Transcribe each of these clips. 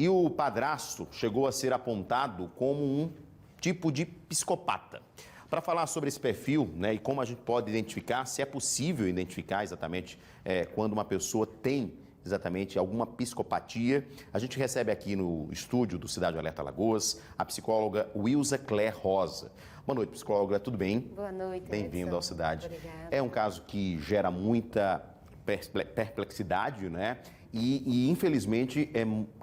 E o padrasto chegou a ser apontado como um tipo de psicopata. Para falar sobre esse perfil, né, e como a gente pode identificar, se é possível identificar exatamente quando uma pessoa tem exatamente alguma psicopatia, a gente recebe aqui no estúdio do Cidade Alerta Alagoas a psicóloga Wilza Claire Rosa. Boa noite, psicóloga, tudo bem? Boa noite. Bem-vindo ao Cidade. Obrigada. É um caso que gera muita perplexidade, né? E infelizmente,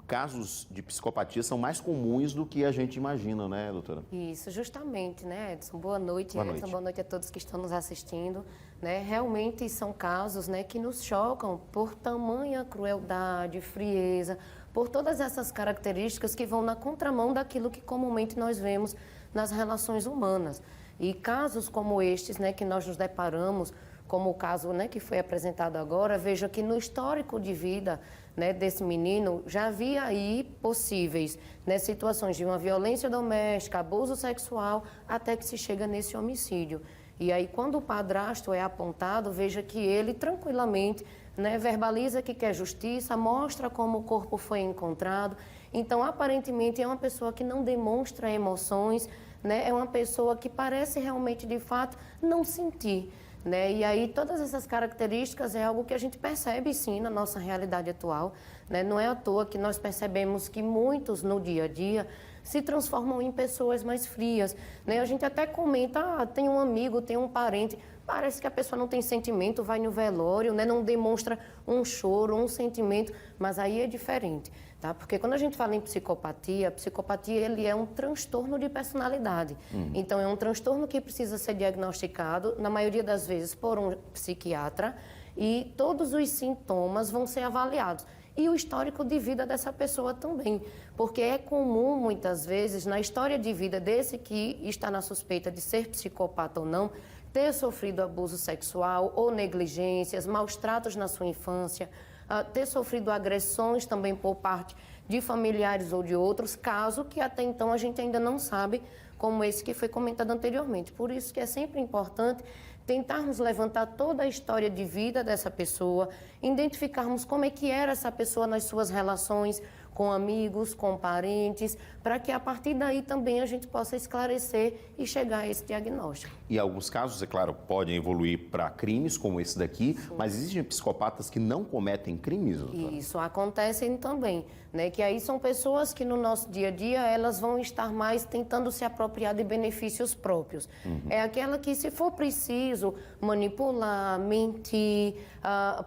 casos de psicopatia são mais comuns do que a gente imagina, né, doutora? Isso, justamente, né, Edson? Boa noite, Boa Edson. noite. Boa noite a todos que estão nos assistindo. Né? Realmente são casos, né, que nos chocam por tamanha crueldade, frieza, por todas essas características que vão na contramão daquilo que comumente nós vemos nas relações humanas. E casos como estes, né, que nós nos deparamos, como o caso, né, que foi apresentado agora, veja que no histórico de vida, né, desse menino já havia aí possíveis, né, situações de uma violência doméstica, abuso sexual, até que se chega nesse homicídio. E aí quando o padrasto é apontado, veja que ele tranquilamente, né, verbaliza que quer justiça, mostra como o corpo foi encontrado. Então aparentemente é uma pessoa que não demonstra emoções, né, é uma pessoa que parece realmente de fato não sentir. Né? E aí todas essas características é algo que a gente percebe sim na nossa realidade atual, né? Não é à toa que nós percebemos que muitos no dia a dia se transformam em pessoas mais frias, né? A gente até comenta, tem um amigo, tem um parente, parece que a pessoa não tem sentimento, vai no velório, né? Não demonstra um choro, um sentimento, mas aí é diferente, tá? Porque quando a gente fala em psicopatia, a psicopatia ele é um transtorno de personalidade. Então é um transtorno que precisa ser diagnosticado, na maioria das vezes por um psiquiatra, e todos os sintomas vão ser avaliados. E o histórico de vida dessa pessoa também, porque é comum muitas vezes na história de vida desse que está na suspeita de ser psicopata ou não, ter sofrido abuso sexual ou negligências, maus tratos na sua infância, ter sofrido agressões também por parte de familiares ou de outros, caso que até então a gente ainda não sabe, como esse que foi comentado anteriormente. Por isso que é sempre importante tentarmos levantar toda a história de vida dessa pessoa, identificarmos como é que era essa pessoa nas suas relações com amigos, com parentes, para que a partir daí também a gente possa esclarecer e chegar a esse diagnóstico. E alguns casos, é claro, podem evoluir para crimes como esse daqui, mas existem psicopatas que não cometem crimes, doutora? Isso, acontecem também, né? Que aí são pessoas que no nosso dia a dia elas vão estar mais tentando se apropriar de benefícios próprios. É aquela que, se for preciso, manipular, mentir,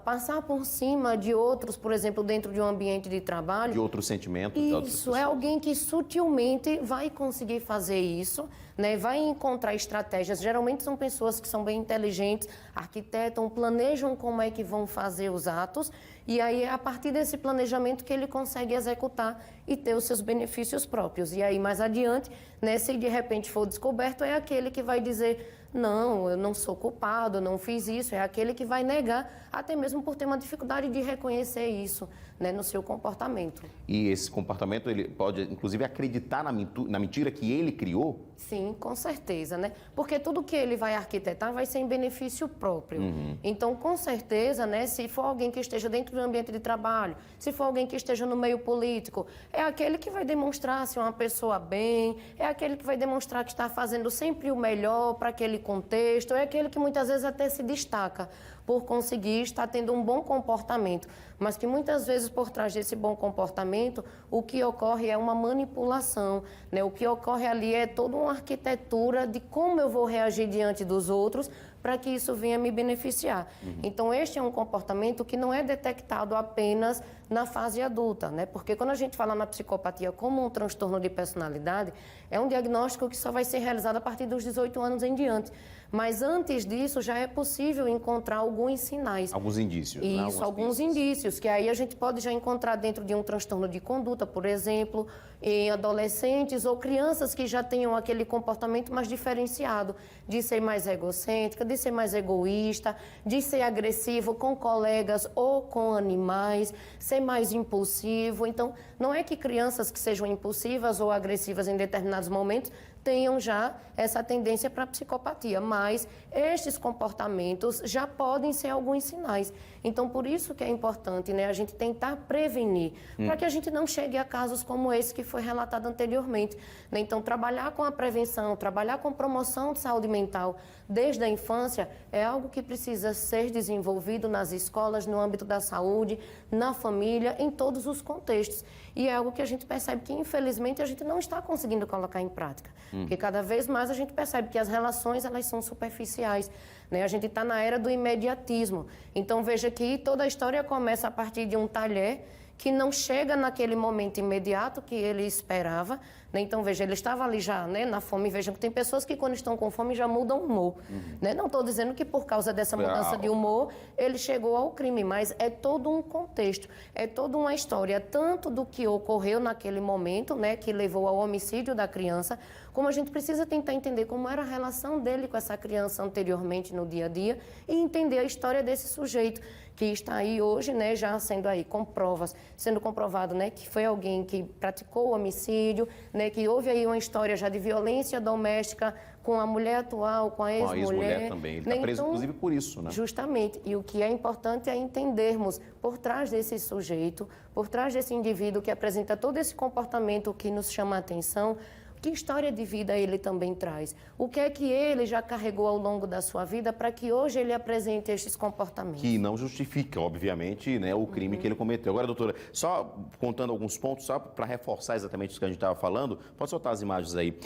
passar por cima de outros, por exemplo, dentro de um ambiente de trabalho. De outros sentimentos. De outras Isso, é pessoas. alguém que sutilmente vai conseguir fazer isso, né? Vai encontrar estratégias. Geralmente são pessoas que são bem inteligentes, arquitetam, planejam como é que vão fazer os atos, e aí é a partir desse planejamento que ele consegue executar e ter os seus benefícios próprios. E aí mais adiante, né, se de repente for descoberto, é aquele que vai dizer: não, eu não sou culpado, eu não fiz isso. É aquele que vai negar, até mesmo por ter uma dificuldade de reconhecer isso, né, no seu comportamento. E esse comportamento, ele pode, inclusive, acreditar na mentira que ele criou? Sim, com certeza, né? Porque tudo que ele vai arquitetar vai ser em benefício próprio. Então, com certeza, né, se for alguém que esteja dentro do ambiente de trabalho, se for alguém que esteja no meio político, é aquele que vai demonstrar ser uma pessoa bem, é aquele que vai demonstrar que está fazendo sempre o melhor para aquele contexto, é aquele que muitas vezes até se destaca por conseguir estar tendo um bom comportamento, mas que muitas vezes por trás desse bom comportamento, o que ocorre é uma manipulação, né? O que ocorre ali é toda uma arquitetura de como eu vou reagir diante dos outros para que isso venha me beneficiar. Então, este é um comportamento que não é detectado apenas na fase adulta, né? Porque quando a gente fala na psicopatia como um transtorno de personalidade, é um diagnóstico que só vai ser realizado a partir dos 18 anos em diante. Mas antes disso, já é possível encontrar alguns sinais. Alguns indícios. Isso, né? alguns indícios, que aí a gente pode já encontrar dentro de um transtorno de conduta, por exemplo, em adolescentes ou crianças que já tenham aquele comportamento mais diferenciado, de ser mais egocêntrica, de ser mais egoísta, de ser agressivo com colegas ou com animais, ser mais impulsivo. Então, não é que crianças que sejam impulsivas ou agressivas em determinados momentos tenham já essa tendência para a psicopatia, mas estes comportamentos já podem podem ser alguns sinais. Então, por isso que é importante, né, a gente tentar prevenir, para que a gente não chegue a casos como esse que foi relatado anteriormente. Né? Então, trabalhar com a prevenção, trabalhar com promoção de saúde mental desde a infância é algo que precisa ser desenvolvido nas escolas, no âmbito da saúde, na família, em todos os contextos. E é algo que a gente percebe que, infelizmente, a gente não está conseguindo colocar em prática. Porque cada vez mais a gente percebe que as relações, elas são superficiais. Né? A gente está na era do imediatismo. Então, veja que toda a história começa a partir de um talher que não chega naquele momento imediato que ele esperava. Né? Então, veja, ele estava ali já, né, na fome. Veja que tem pessoas que, quando estão com fome, já mudam o humor. Né? Não estou dizendo que, por causa dessa mudança de humor, ele chegou ao crime, mas é todo um contexto, é toda uma história, tanto do que ocorreu naquele momento, né, que levou ao homicídio da criança, como a gente precisa tentar entender como era a relação dele com essa criança anteriormente no dia a dia e entender a história desse sujeito que está aí hoje, né, já sendo aí com provas, sendo comprovado, né, que foi alguém que praticou o homicídio, né, que houve aí uma história já de violência doméstica com a mulher atual, com a ex-mulher. Com a ex-mulher também, ele está preso inclusive por isso, né? Justamente, e o que é importante é entendermos por trás desse sujeito, por trás desse indivíduo que apresenta todo esse comportamento que nos chama a atenção, que história de vida ele também traz? O que é que ele já carregou ao longo da sua vida para que hoje ele apresente estes comportamentos? Que não justifica, obviamente, né, o crime que ele cometeu. Agora, doutora, só contando alguns pontos, só para reforçar exatamente isso que a gente estava falando, pode soltar as imagens aí.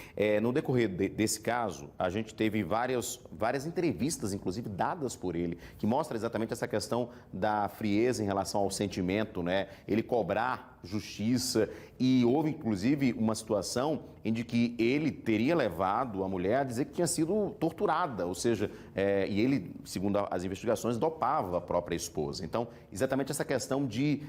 No decorrer desse caso, a gente teve várias entrevistas, inclusive dadas por ele, que mostra exatamente essa questão da frieza em relação ao sentimento, né? Ele cobrar justiça, e houve inclusive uma situação em de que ele teria levado a mulher a dizer que tinha sido torturada, ou seja, e ele, segundo as investigações, dopava a própria esposa. Então, exatamente essa questão de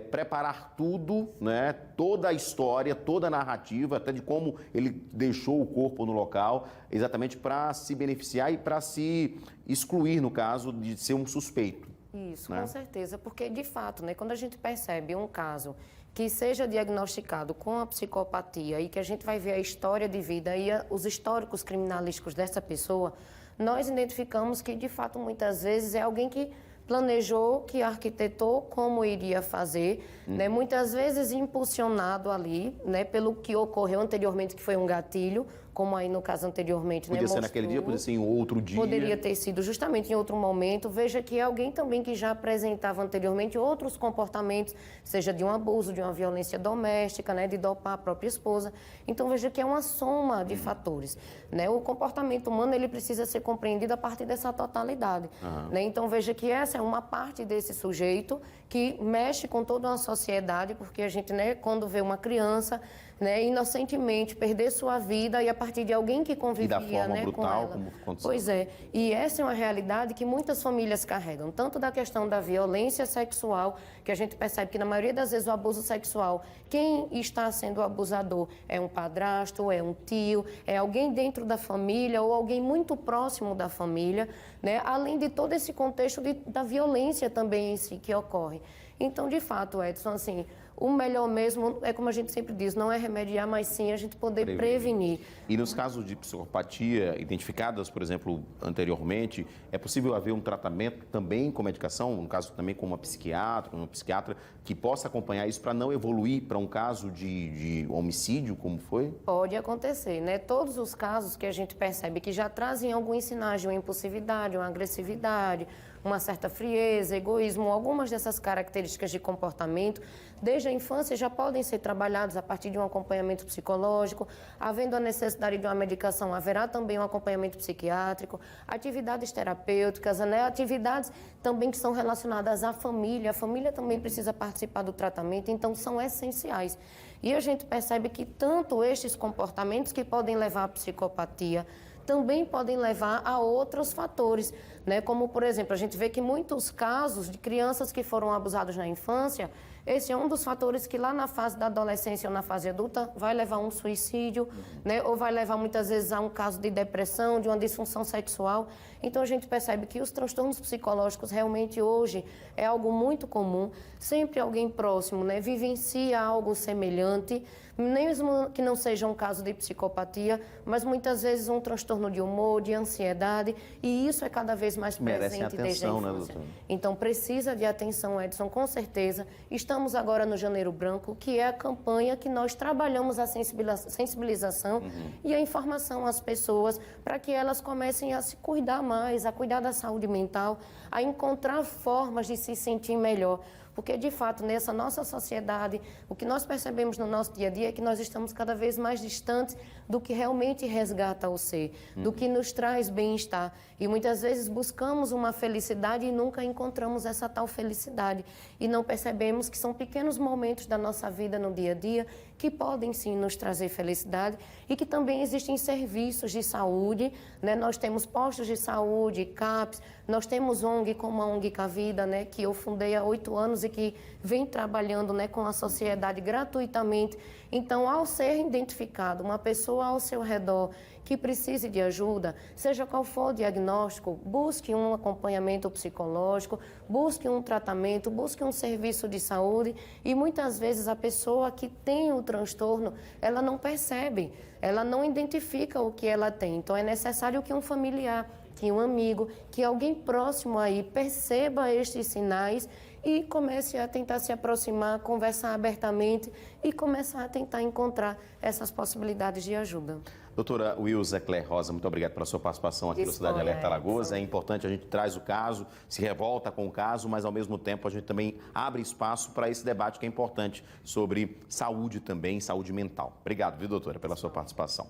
preparar tudo, né, toda a história, toda a narrativa, até de como ele deixou o corpo no local, exatamente para se beneficiar e para se excluir, no caso, de ser um suspeito. Isso, né? Com certeza, porque de fato, né, quando a gente percebe um caso que seja diagnosticado com a psicopatia e que a gente vai ver a história de vida e os históricos criminalísticos dessa pessoa, nós identificamos que de fato muitas vezes é alguém que planejou, que arquitetou como iria fazer, né, muitas vezes impulsionado ali, né, pelo que ocorreu anteriormente, que foi um gatilho, como aí no caso anteriormente, podia ser naquele dia, podia ser em outro dia. Poderia ter sido justamente em outro momento. Veja que é alguém também que já apresentava anteriormente outros comportamentos, seja de um abuso, de uma violência doméstica, né, de dopar a própria esposa. Então veja que é uma soma de fatores, né? O comportamento humano, ele precisa ser compreendido a partir dessa totalidade, né? Então veja que essa é uma parte desse sujeito que mexe com toda uma sociedade, porque a gente, né, quando vê uma criança, né, inocentemente perder sua vida e a partir de alguém que convivia, e da forma, né, brutal, com ela. como aconteceu. Pois é, e essa é uma realidade que muitas famílias carregam, tanto da questão da violência sexual, que a gente percebe que na maioria das vezes o abuso sexual, quem está sendo o abusador é um padrasto, é um tio, é alguém dentro da família ou alguém muito próximo da família, né, além de todo esse contexto da violência também em si que ocorre. Então, de fato, Edson, assim, o melhor mesmo é, como a gente sempre diz, não é remediar, mas sim a gente poder prevenir. E nos casos de psicopatia identificadas, por exemplo, anteriormente, é possível haver um tratamento também com medicação, no caso também com uma psiquiatra, que possa acompanhar isso para não evoluir para um caso de homicídio, como foi? Pode acontecer, né? Todos os casos que a gente percebe que já trazem alguns sinais de uma impulsividade, uma agressividade, uma certa frieza, egoísmo, algumas dessas características de comportamento, desde a infância já podem ser trabalhados a partir de um acompanhamento psicológico, havendo a necessidade de uma medicação, haverá também um acompanhamento psiquiátrico, atividades terapêuticas, né? Atividades também que são relacionadas à família, a família também precisa participar do tratamento, então são essenciais. E a gente percebe que tanto estes comportamentos que podem levar à psicopatia, também podem levar a outros fatores, né? Como, por exemplo, a gente vê que muitos casos de crianças que foram abusadas na infância, esse é um dos fatores que lá na fase da adolescência ou na fase adulta vai levar a um suicídio, né? Ou vai levar muitas vezes a um caso de depressão, de uma disfunção sexual. Então a gente percebe que os transtornos psicológicos realmente hoje é algo muito comum. Sempre alguém próximo, né, vivencia algo semelhante, mesmo que não seja um caso de psicopatia, mas muitas vezes um transtorno de humor, de ansiedade, e isso é cada vez mais presente desde a infância. Né, doutora? Então precisa de atenção, Edson, com certeza. Estamos agora no Janeiro Branco, que é a campanha que nós trabalhamos a sensibilização e a informação às pessoas para que elas comecem a se cuidar mais, a cuidar da saúde mental, a encontrar formas de se sentir melhor. Porque, de fato, nessa nossa sociedade, o que nós percebemos no nosso dia a dia é que nós estamos cada vez mais distantes do que realmente resgata o ser, do que nos traz bem-estar. E muitas vezes buscamos uma felicidade e nunca encontramos essa tal felicidade. E não percebemos que são pequenos momentos da nossa vida no dia a dia que podem sim nos trazer felicidade e que também existem serviços de saúde, né? Nós temos postos de saúde, CAPS, nós temos ONG como a ONG Cavida, né? Que eu fundei há 8 anos e que vem trabalhando, né, com a sociedade gratuitamente. Então, ao ser identificado uma pessoa ao seu redor que precise de ajuda, seja qual for o diagnóstico, busque um acompanhamento psicológico, busque um tratamento, busque um serviço de saúde e muitas vezes a pessoa que tem o transtorno, ela não percebe, ela não identifica o que ela tem. Então, é necessário que um familiar, que um amigo, que alguém próximo aí perceba estes sinais e comece a tentar se aproximar, conversar abertamente e começar a tentar encontrar essas possibilidades de ajuda. Doutora Wilza Claire Rosa, muito obrigado pela sua participação aqui no Cidade Alerta Alagoas. É importante, a gente traz o caso, se revolta com o caso, mas ao mesmo tempo a gente também abre espaço para esse debate que é importante sobre saúde também, saúde mental. Obrigado, viu, doutora, pela sua participação.